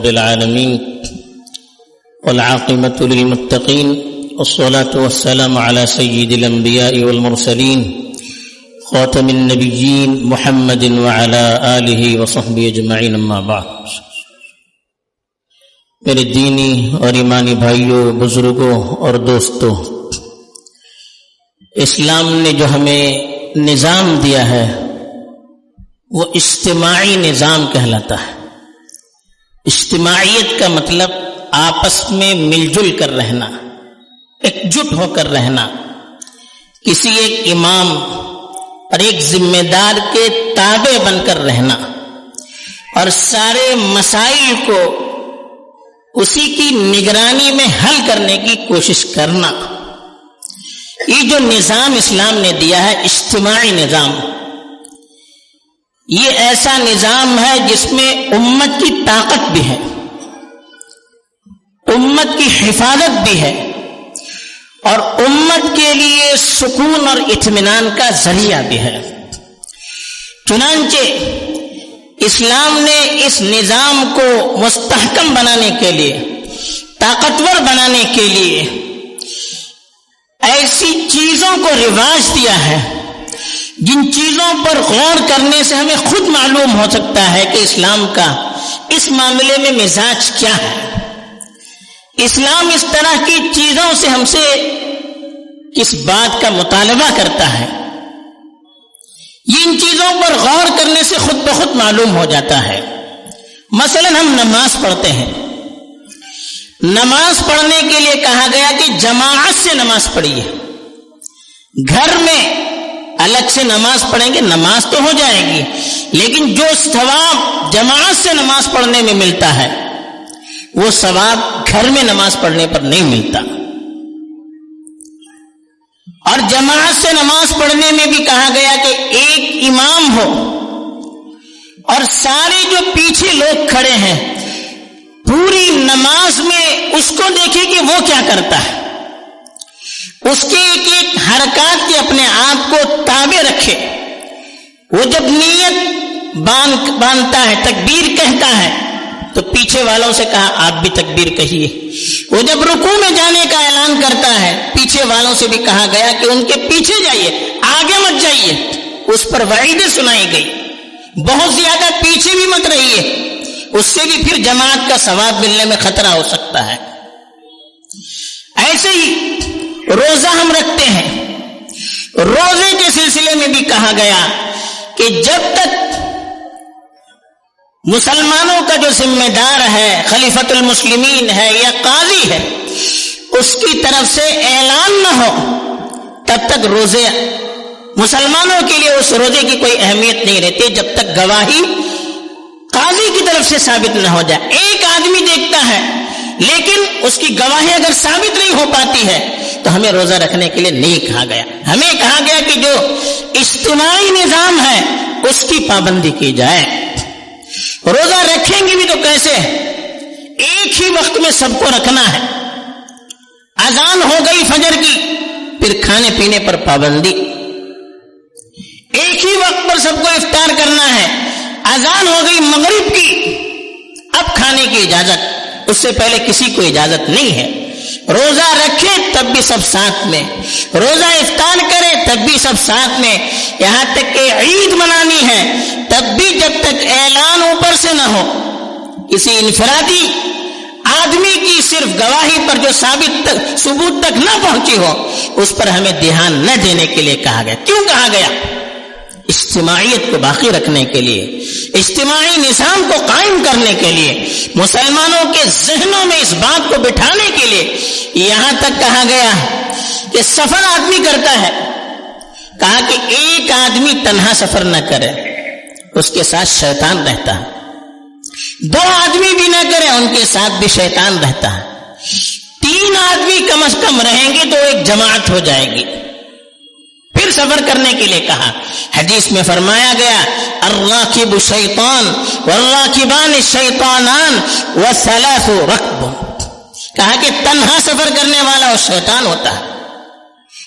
العالمين والعاقبة للمتقين والصلاة والسلام على سيد الأنبياء والمرسلين خاتم النبيين محمد وعلى آله وصحبه أجمعين أما بعد. میرے دینی اور ایمانی بھائیوں، بزرگوں اور دوستوں، اسلام نے جو ہمیں نظام دیا ہے وہ اجتماعی نظام کہلاتا ہے. اجتماعیت کا مطلب آپس میں مل جل کر رہنا، ایک جٹ ہو کر رہنا، کسی ایک امام اور ایک ذمہ دار کے تابع بن کر رہنا اور سارے مسائل کو اسی کی نگرانی میں حل کرنے کی کوشش کرنا. یہ جو نظام اسلام نے دیا ہے اجتماعی نظام، یہ ایسا نظام ہے جس میں امت کی طاقت بھی ہے، امت کی حفاظت بھی ہے اور امت کے لیے سکون اور اطمینان کا ذریعہ بھی ہے. چنانچہ اسلام نے اس نظام کو مستحکم بنانے کے لیے، طاقتور بنانے کے لیے ایسی چیزوں کو رواج دیا ہے جن چیزوں پر غور کرنے سے ہمیں خود معلوم ہو سکتا ہے کہ اسلام کا اس معاملے میں مزاج کیا ہے. اسلام اس طرح کی چیزوں سے ہم سے کس بات کا مطالبہ کرتا ہے، یہ ان چیزوں پر غور کرنے سے خود بخود معلوم ہو جاتا ہے. مثلا ہم نماز پڑھتے ہیں، نماز پڑھنے کے لیے کہا گیا کہ جماعت سے نماز پڑھیے. گھر میں الگ سے نماز پڑھیں گے نماز تو ہو جائے گی، لیکن جو ثواب جماعت سے نماز پڑھنے میں ملتا ہے وہ ثواب گھر میں نماز پڑھنے پر نہیں ملتا. اور جماعت سے نماز پڑھنے میں بھی کہا گیا کہ ایک امام ہو اور سارے جو پیچھے لوگ کھڑے ہیں پوری نماز میں اس کو دیکھے کہ وہ کیا کرتا ہے، اس کے ایک ایک حرکات کے اپنے آپ کو تابع رکھے. وہ جب نیت باندھتا ہے، تکبیر کہتا ہے، تو پیچھے والوں سے کہا آپ بھی تکبیر کہیے. وہ جب رکوع میں جانے کا اعلان کرتا ہے، پیچھے والوں سے بھی کہا گیا کہ ان کے پیچھے جائیے، آگے مت جائیے. اس پر وعیدیں سنائی گئی، بہت زیادہ پیچھے بھی مت رہیے، اس سے بھی پھر جماعت کا ثواب ملنے میں خطرہ ہو سکتا ہے. ایسے ہی روزہ ہم رکھتے ہیں، روزے کے سلسلے میں بھی کہا گیا کہ جب تک مسلمانوں کا جو ذمہ دار ہے، خلیفۃ المسلمین ہے یا قاضی ہے، اس کی طرف سے اعلان نہ ہو تب تک روزے مسلمانوں کے لیے اس روزے کی کوئی اہمیت نہیں رہتی جب تک گواہی قاضی کی طرف سے ثابت نہ ہو جائے. ایک آدمی دیکھتا ہے لیکن اس کی گواہی اگر ثابت نہیں ہو پاتی ہے تو ہمیں روزہ رکھنے کے لیے نہیں کہا گیا. ہمیں کہا گیا کہ جو اجتماعی نظام ہے اس کی پابندی کی جائے. روزہ رکھیں گے بھی تو کیسے؟ ایک ہی وقت میں سب کو رکھنا ہے. اذان ہو گئی فجر کی، پھر کھانے پینے پر پابندی. ایک ہی وقت پر سب کو افطار کرنا ہے. اذان ہو گئی مغرب کی، اب کھانے کی اجازت، اس سے پہلے کسی کو اجازت نہیں ہے. روزہ رکھے تب بھی سب ساتھ میں، روزہ افطار کرے تب بھی سب ساتھ میں، یہاں تک کہ عید منانی ہے تب بھی جب تک اعلان اوپر سے نہ ہو، کسی انفرادی آدمی کی صرف گواہی پر جو ثبوت تک نہ پہنچی ہو اس پر ہمیں دھیان نہ دینے کے لیے کہا گیا. کیوں کہا گیا؟ اجتماعیت کو باقی رکھنے کے لیے، اجتماعی نظام کو قائم کرنے کے لیے، مسلمانوں کے ذہنوں میں اس بات کو بٹھانے کے لیے. یہاں تک کہا گیا کہ سفر آدمی کرتا ہے، کہا کہ ایک آدمی تنہا سفر نہ کرے، اس کے ساتھ شیطان رہتا ہے. دو آدمی بھی نہ کرے، ان کے ساتھ بھی شیطان رہتا ہے. تین آدمی کم از کم رہیں گے تو ایک جماعت ہو جائے گی. پھر سفر کرنے کے لیے کہا. حدیث میں فرمایا گیا الراکب شیطان والراکبان شیطانان وثلاث رکب. کہا کہ تنہا سفر کرنے والا وہ شیطان ہوتا ہے،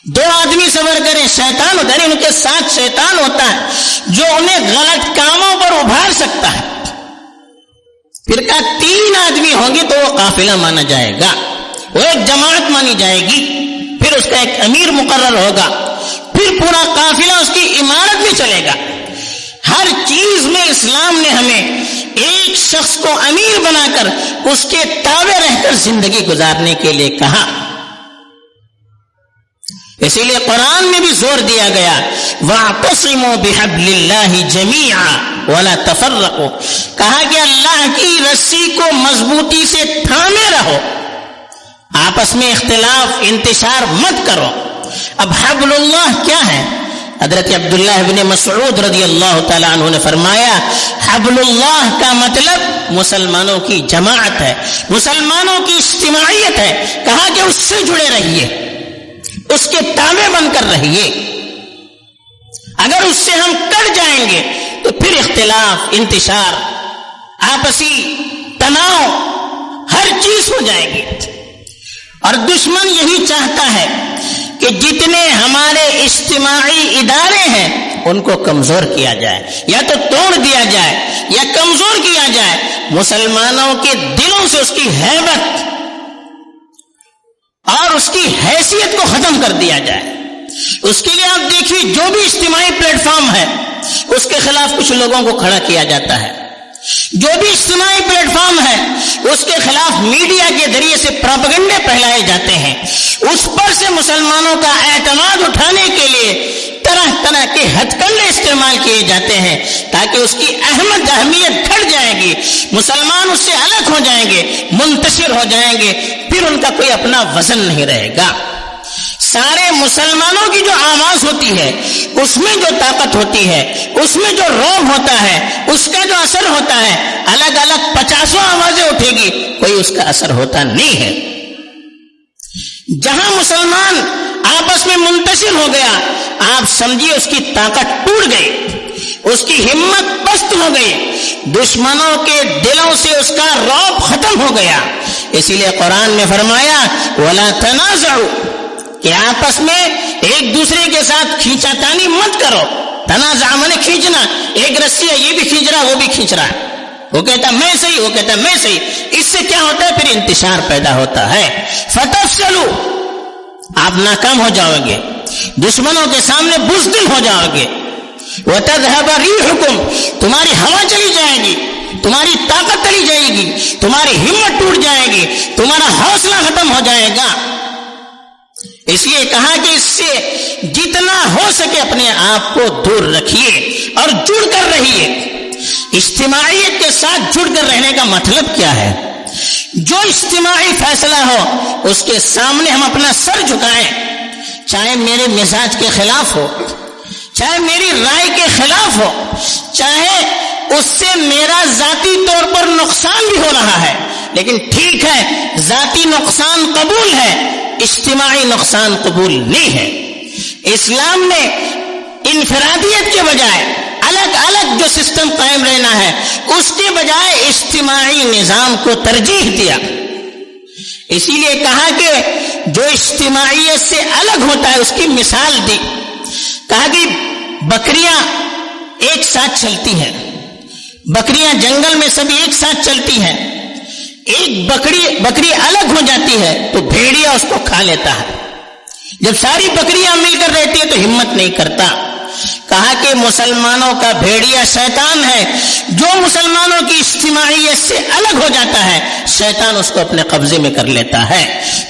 دو آدمی سفر کریں شیطان ہوتا ہے، ان کے ساتھ شیطان ہوتا ہے جو انہیں غلط کاموں پر ابھار سکتا ہے. پھر کہا تین آدمی قافلہ مانا جائے گا، وہ ایک جماعت مانی جائے گی، پھر اس کا ایک امیر مقرر ہوگا، پھر پورا قافلہ اس کی عمارت میں چلے گا۔ ہر چیز میں اسلام نے ہمیں ایک شخص کو امیر بنا کر اس کے تابع رہ کر زندگی گزارنے کے لیے کہا۔ اسی لیے قرآن میں بھی زور دیا گیا وَاعْتَصِمُوا بِحَبْلِ اللَّهِ جَمِيعًا وَلَا تَفَرَّقُوا، کہا کہ اللہ کی رسی کو مضبوطی سے تھامے رہو، آپس میں اختلاف انتشار مت کرو۔ اب حبل اللہ کیا ہے؟ حضرت عبداللہ بن مسعود رضی اللہ تعالی عنہ نے فرمایا حبل اللہ کا مطلب مسلمانوں کی جماعت ہے، مسلمانوں کی اجتماعیت ہے۔ کہا کہ اس سے جڑے رہیے، اس کے تابع بن کر رہیے۔ اگر اس سے ہم کٹ جائیں گے تو پھر اختلاف، انتشار، آپسی تناؤ، ہر چیز ہو جائے گی۔ اور دشمن یہی چاہتا ہے کہ جتنے ہمارے اجتماعی ادارے ہیں ان کو کمزور کیا جائے، یا تو توڑ دیا جائے یا کمزور کیا جائے، مسلمانوں کے دلوں سے اس کی ہیبت اور اس کی حیثیت کو ختم کر دیا جائے۔ اس کے لیے آپ دیکھیے جو بھی اجتماعی پلیٹ فارم ہے اس کے خلاف کچھ لوگوں کو کھڑا کیا جاتا ہے، جو بھی اجتماعی پلیٹ فارم ہے اس کے خلاف میڈیا کے ذریعے سے پروپیگنڈے پھیلائے جاتے ہیں، اس پر سے مسلمانوں کا اعتماد اٹھانے کے لیے طرح طرح کے ہتھ کنڈے استعمال کیے جاتے ہیں تاکہ اس کی اہمیت گھٹ جائے گی، مسلمان اس سے الگ ہو جائیں گے، منتشر ہو جائیں گے، پھر ان کا کوئی اپنا وزن نہیں رہے گا۔ سارے مسلمانوں کی جو آواز ہوتی ہے، اس میں جو طاقت ہوتی ہے، اس میں جو روب ہوتا ہے، اس کا جو اثر ہوتا ہے، الگ الگ 50 آوازیں اٹھے گی، کوئی اس کا اثر ہوتا نہیں ہے۔ جہاں مسلمان آپس میں منتشر ہو گیا، آپ سمجھیے اس کی طاقت ٹوٹ گئی، اس کی ہمت پست ہو گئی، دشمنوں کے دلوں سے اس کا رعب ختم ہو گیا۔ اسی لیے قرآن نے فرمایا وَلَا تَنَازَعُوا، کہ آپس میں ایک دوسرے کے ساتھ کھینچا تانی مت کرو۔ تنازع میں کھینچنا، ایک رسی ہے یہ بھی کھینچ رہا وہ بھی کھینچ رہا ہے، وہ کہتا میں صحیح، وہ کہتا میں صحیح، اس سے کیا ہوتا ہے؟ پھر انتشار پیدا ہوتا ہے۔ فَتَفْشَلُوا، آپ ناکام ہو جاؤ گے، دشمنوں کے سامنے بزدل ہو جاؤ گے۔ وَتَذْهَبَ رِيحُكُمْ، تمہاری ہوا چلی جائے گی، تمہاری طاقت چلی جائے گی، تمہاری ہمت ٹوٹ جائے گی، تمہارا حوصلہ ختم ہو جائے گا۔ اس لیے کہا کہ اس سے جتنا ہو سکے اپنے آپ کو دور رکھیے اور جڑ کر رہیے۔ اجتماعیت کے ساتھ جڑ کر رہنے کا مطلب کیا ہے؟ جو اجتماعی فیصلہ ہو اس کے سامنے ہم اپنا سر جھکائیں، چاہے میرے مزاج کے خلاف ہو، چاہے میری رائے کے خلاف ہو، چاہے اس سے میرا ذاتی طور پر نقصان بھی ہو رہا ہے، لیکن ٹھیک ہے، ذاتی نقصان قبول ہے، اجتماعی نقصان قبول نہیں ہے۔ اسلام نے انفرادیت کے بجائے الگ الگ جو سسٹم قائم رہنا ہے اس کے بجائے اجتماعی نظام کو ترجیح دیا۔ اسی لیے کہا کہ جو اجتماعیت سے الگ ہوتا ہے اس کی مثال دی، کہا کہ بکریاں ایک ساتھ چلتی ہیں، بکریاں جنگل میں سب ایک ساتھ چلتی ہیں، ایک بکری الگ ہو جاتی ہے تو بھیڑیا اس کو کھا لیتا ہے، جب ساری بکریاں مل کر رہتی ہے تو ہمت نہیں کرتا۔ کہا کہ مسلمانوں کا بھیڑیا شیطان ہے، جو مسلمانوں کی اجتماعیت سے الگ ہو جاتا ہے شیطان اس کو اپنے قبضے میں کر لیتا ہے،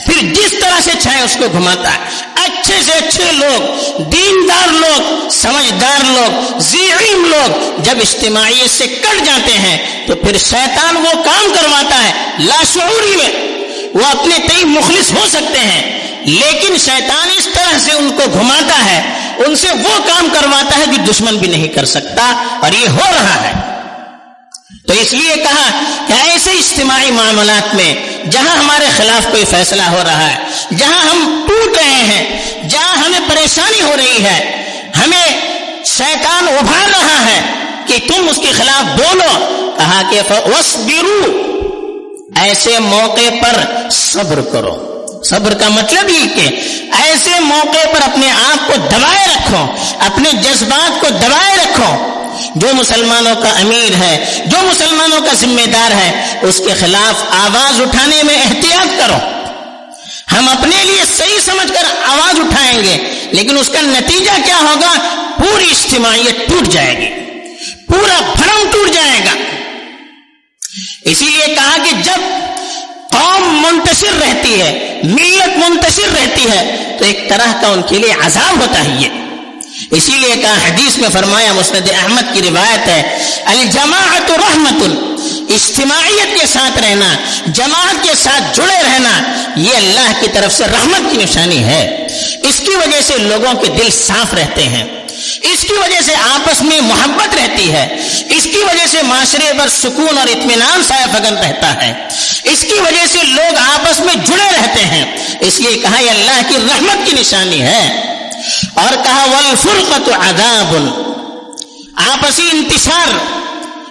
پھر جس طرح سے چاہے اس کو گھماتا ہے۔ اچھے سے اچھے لوگ، دیندار لوگ، سمجھدار لوگ، ذی علم لوگ جب اجتماعیت سے کٹ جاتے ہیں تو پھر شیطان وہ کام کرواتا ہے، لاشعوری میں وہ اپنے تئیں مخلص ہو سکتے ہیں لیکن شیطان اس طرح سے ان کو گھماتا ہے، ان سے وہ کام کرواتا ہے جو دشمن بھی نہیں کر سکتا، اور یہ ہو رہا ہے۔ تو اس لیے کہا کہ ایسے اجتماعی معاملات میں جہاں ہمارے خلاف کوئی فیصلہ ہو رہا ہے، جہاں ہم ٹوٹ رہے ہیں، جہاں ہمیں پریشانی ہو رہی ہے، ہمیں شیطان ابھار رہا ہے کہ تم اس کے خلاف بولو، کہا کہ وَاصْبِرُوا، ایسے موقع پر صبر کرو۔ صبر کا مطلب یہ کہ ایسے موقع پر اپنے آپ کو دبائے رکھو، اپنے جذبات کو دبائے رکھو، جو مسلمانوں کا امیر ہے، جو مسلمانوں کا ذمہ دار ہے، اس کے خلاف آواز اٹھانے میں احتیاط کرو۔ ہم اپنے لیے صحیح سمجھ کر آواز اٹھائیں گے، لیکن اس کا نتیجہ کیا ہوگا؟ پوری اجتماعیت ٹوٹ جائے گی، پورا بھرم ٹوٹ جائے گا۔ اسی لیے کہا کہ جب قوم منتشر رہتی ہے، ملت منتشر رہتی ہے، تو ایک طرح کا ان کے لیے عذاب ہوتا ہے یہ۔ اسی لیے کہا، حدیث میں فرمایا، مسند احمد کی روایت ہے، الجماعت رحمت، اجتماعیت کے ساتھ رہنا، جماعت کے ساتھ جڑے رہنا، یہ اللہ کی طرف سے رحمت کی نشانی ہے۔ اس کی وجہ سے لوگوں کے دل صاف رہتے ہیں، اس کی وجہ سے آپس میں محبت رہتی ہے، اس کی وجہ سے معاشرے پر سکون اور اطمینان سایہ فگن رہتا ہے، اس کی وجہ سے لوگ آپس میں جڑے رہتے ہیں۔ اس لیے کہا یہ اللہ کی رحمت کی نشانی ہے۔ اور کہا والفرقۃ عذاب، آپسی انتشار،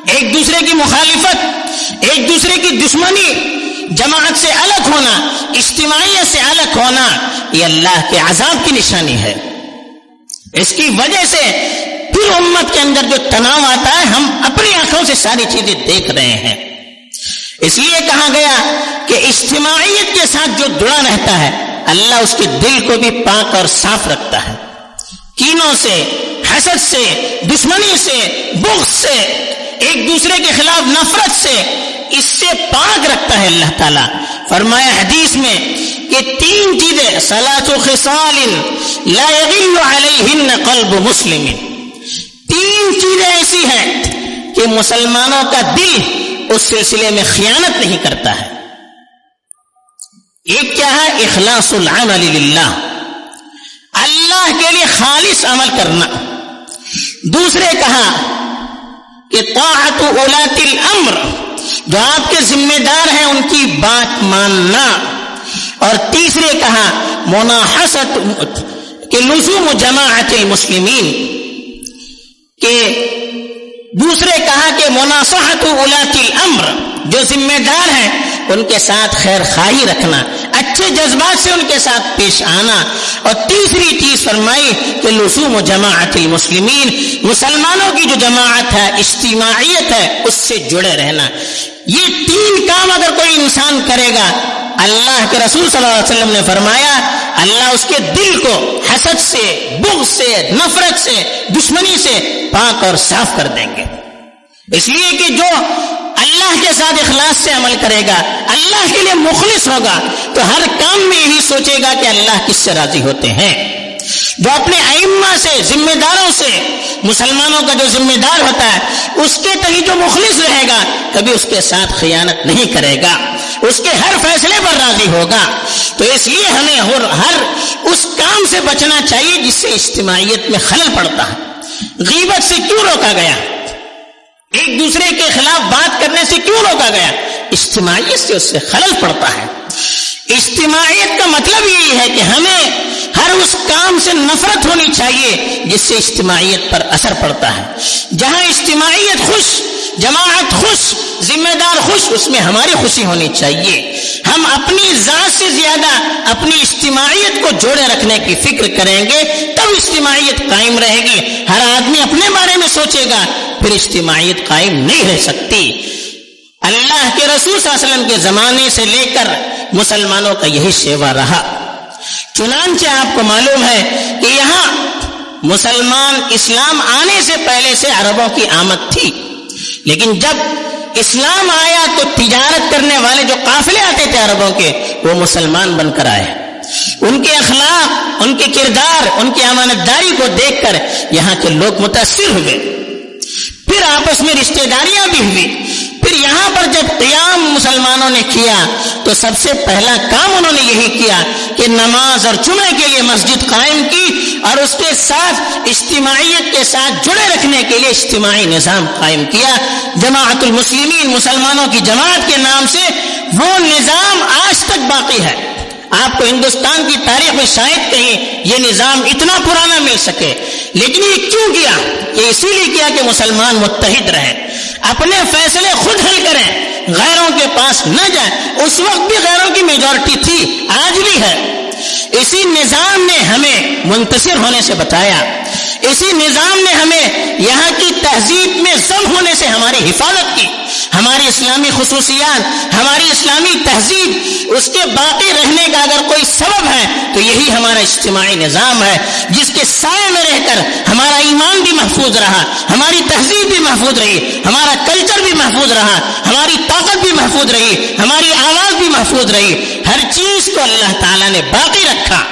ایک دوسرے کی مخالفت، ایک دوسرے کی دشمنی، جماعت سے الگ ہونا، اجتماعیت سے الگ ہونا، یہ اللہ کے عذاب کی نشانی ہے۔ اس کی وجہ سے پھر امت کے اندر جو تناؤ آتا ہے، ہم اپنی آنکھوں سے ساری چیزیں دیکھ رہے ہیں۔ اس لیے کہا گیا کہ اجتماعیت کے ساتھ جو جڑا رہتا ہے، اللہ اس کے دل کو بھی پاک اور صاف رکھتا ہے، کینوں سے، حسد سے، دشمنی سے، بغض سے، ایک دوسرے کے خلاف نفرت سے، اس سے پاک رکھتا ہے اللہ تعالیٰ۔ فرمایا حدیث میں کہ 3 چیزیں، ثلاث خصال لا یغل علیہن قلب مسلم، 3 چیزیں ایسی ہیں کہ مسلمانوں کا دل اس سلسلے میں خیانت نہیں کرتا ہے۔ ایک کیا ہے؟ اخلاص العمل للہ، اللہ کے لیے خالص عمل کرنا۔ دوسرے کہا کہ طاعت اولاۃ الامر، جو آپ کے ذمہ دار ہیں ان کی بات ماننا۔ اور تیسرے کہا مناحست کہ لزوم جماعت المسلمین، کہ دوسرے کہا کہ مناصحت اولاۃ الامر، جو ذمہ دار ہیں ان کے ساتھ خیر خواہی رکھنا، اچھے جذبات سے ان کے ساتھ پیش آنا۔ اور تیسری چیز فرمائی کہ لزوم جماعت المسلمین، مسلمانوں کی جو جماعت ہے، اجتماعیت ہے، اس سے جڑے رہنا۔ یہ 3 کام اگر کوئی انسان کرے گا، اللہ کے رسول صلی اللہ علیہ وسلم نے فرمایا اللہ اس کے دل کو حسد سے، بغض سے، نفرت سے، دشمنی سے پاک اور صاف کر دیں گے۔ اس لیے کہ جو اللہ کے ساتھ اخلاص سے عمل کرے گا، اللہ کے لیے مخلص ہوگا، تو ہر کام میں یہی سوچے گا کہ اللہ کس سے راضی ہوتے ہیں۔ جو اپنے ائمہ سے، ذمہ داروں سے، مسلمانوں کا جو ذمہ دار ہوتا ہے اس کے تئیں جو مخلص رہے گا، کبھی اس کے ساتھ خیانت نہیں کرے گا، اس کے ہر فیصلے پر راضی ہوگا۔ تو اس لیے ہمیں ہر اس کام سے بچنا چاہیے جس سے اجتماعیت میں خلل پڑتا ہے۔ غیبت سے کیوں روکا گیا؟ ایک دوسرے کے خلاف بات کرنے سے کیوں روکا گیا؟ اجتماعیت سے اس سے خلل پڑتا ہے۔ اجتماعیت کا مطلب یہی ہے کہ ہمیں ہر اس کام سے نفرت ہونی چاہیے جس سے اجتماعیت پر اثر پڑتا ہے۔ جہاں اجتماعیت خوش، جماعت خوش، ذمہ دار خوش، اس میں ہماری خوشی ہونی چاہیے۔ ہم اپنی ذات سے زیادہ اپنی اجتماعیت کو جوڑے رکھنے کی فکر کریں گے، تب اجتماعیت قائم رہے گی۔ ہر آدمی اپنے بارے میں سوچے گا، پھر اجتماعیت قائم نہیں رہ سکتی۔ اللہ کے رسول صلی اللہ علیہ وسلم کے زمانے سے لے کر مسلمانوں کا یہی شیوا رہا۔ چنانچہ آپ کو معلوم ہے کہ یہاں مسلمان اسلام آنے سے پہلے سے عربوں کی آمد تھی، لیکن جب اسلام آیا تو تجارت کرنے والے جو قافلے آتے تھے عربوں کے، وہ مسلمان بن کر آئے۔ ان کے اخلاق، ان کے کردار، ان کی امانت داری کو دیکھ کر یہاں کے لوگ متاثر ہوئے، پھر آپس میں رشتہ داریاں بھی ہوئی۔ پھر یہاں پر جب قیام مسلمانوں نے کیا تو سب سے پہلا کام انہوں نے یہی کیا کہ نماز اور جمعے کے لیے مسجد قائم کی، اور اس کے ساتھ اجتماعیت کے ساتھ جڑے رکھنے کے لیے اجتماعی نظام قائم کیا۔ جماعت المسلمین، مسلمانوں کی جماعت کے نام سے وہ نظام آج تک باقی ہے۔ آپ کو ہندوستان کی تاریخ میں شاید کہیں یہ نظام اتنا پرانا مل سکے، لیکن یہ کیوں کیا؟ یہ اسی لیے کیا کہ مسلمان متحد رہے، اپنے فیصلے خود حل کریں، غیروں کے پاس نہ جائیں۔ اس وقت بھی غیروں کی میجورٹی تھی، آج بھی ہے۔ اسی نظام نے ہمیں منتصر ہونے سے بتایا، اسی نظام نے ہمیں یہاں کی تہذیب میں ضم ہونے سے ہماری حفاظت کی. ہماری اسلامی خصوصیات، ہماری اسلامی تہذیب، اس کے باقی رہنے کا اگر کوئی سبب ہے تو یہی ہمارا اجتماعی نظام ہے، جس کے سائے میں رہ کر ہمارا ایمان بھی محفوظ رہا، ہماری تہذیب بھی محفوظ رہی، ہمارا کلچر بھی محفوظ رہا، ہماری طاقت بھی محفوظ رہی، ہماری آواز بھی محفوظ رہی. ہر چیز کو اللہ تعالیٰ نے باقی رکھا.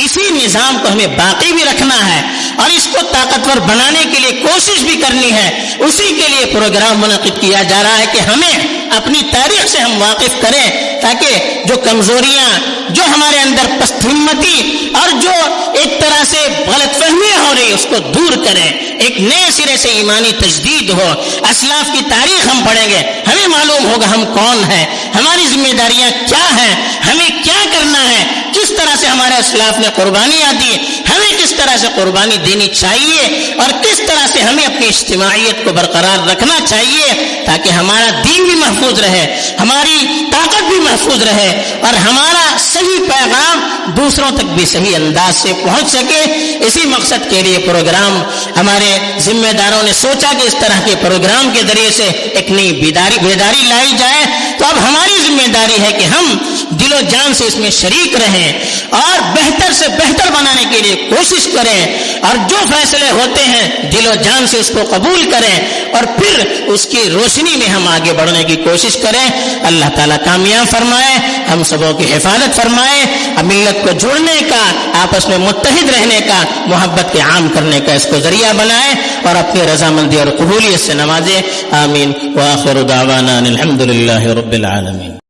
اسی نظام کو ہمیں باقی بھی رکھنا ہے اور اس کو طاقتور بنانے کے لیے کوشش بھی کرنی ہے. اسی کے لیے پروگرام منعقد کیا جا رہا ہے کہ ہمیں اپنی تاریخ سے ہم واقف کریں، تاکہ جو کمزوریاں، جو ہمارے اندر پست ہمتی اور جو ایک طرح سے غلط فہمیاں ہو رہی اس کو دور کریں، ایک نئے سرے سے ایمانی تجدید ہو. اسلاف کی تاریخ ہم پڑھیں گے، ہمیں معلوم ہوگا ہم کون ہیں، ہماری ذمہ داریاں کیا ہیں، ہمیں کیا کرنا ہے، کس طرح سے ہمارے اسلاف نے قربانیاں دی، ہمیں کس طرح سے قربانی دینی چاہیے اور کس طرح سے ہمیں اپنی اجتماعیت کو برقرار رکھنا چاہیے تاکہ ہمارا دین بھی محفوظ رہے، ہماری طاقت بھی محفوظ رہے اور ہمارا صحیح پیغام دوسروں تک بھی صحیح انداز سے پہنچ سکے. اسی مقصد کے لیے پروگرام ہمارے ذمہ داروں نے سوچا کہ اس طرح کے پروگرام کے ذریعے سے ایک نئی بیداری لائی جائے. تو اب ہماری ذمہ داری ہے کہ ہم دل و جان سے اس میں شریک رہیں اور بہتر سے بہتر بنانے کے لیے کوشش کریں اور جو فیصلے ہوتے ہیں دل و جان سے اس کو قبول کریں اور پھر اس کی روشنی میں ہم آگے بڑھنے کی کوشش کریں. اللہ تعالیٰ کامیاب فرمائے، ہم سبوں کی حفاظت فرمائے، ملت کو جوڑنے کا، آپس میں متحد رہنے کا، محبت کے عام کرنے کا اس کو ذریعہ بنائے اور اپنی رضامندی اور قبولیت سے نوازے. آمین. وآخر دعوانا الحمد للہ رب العالمین.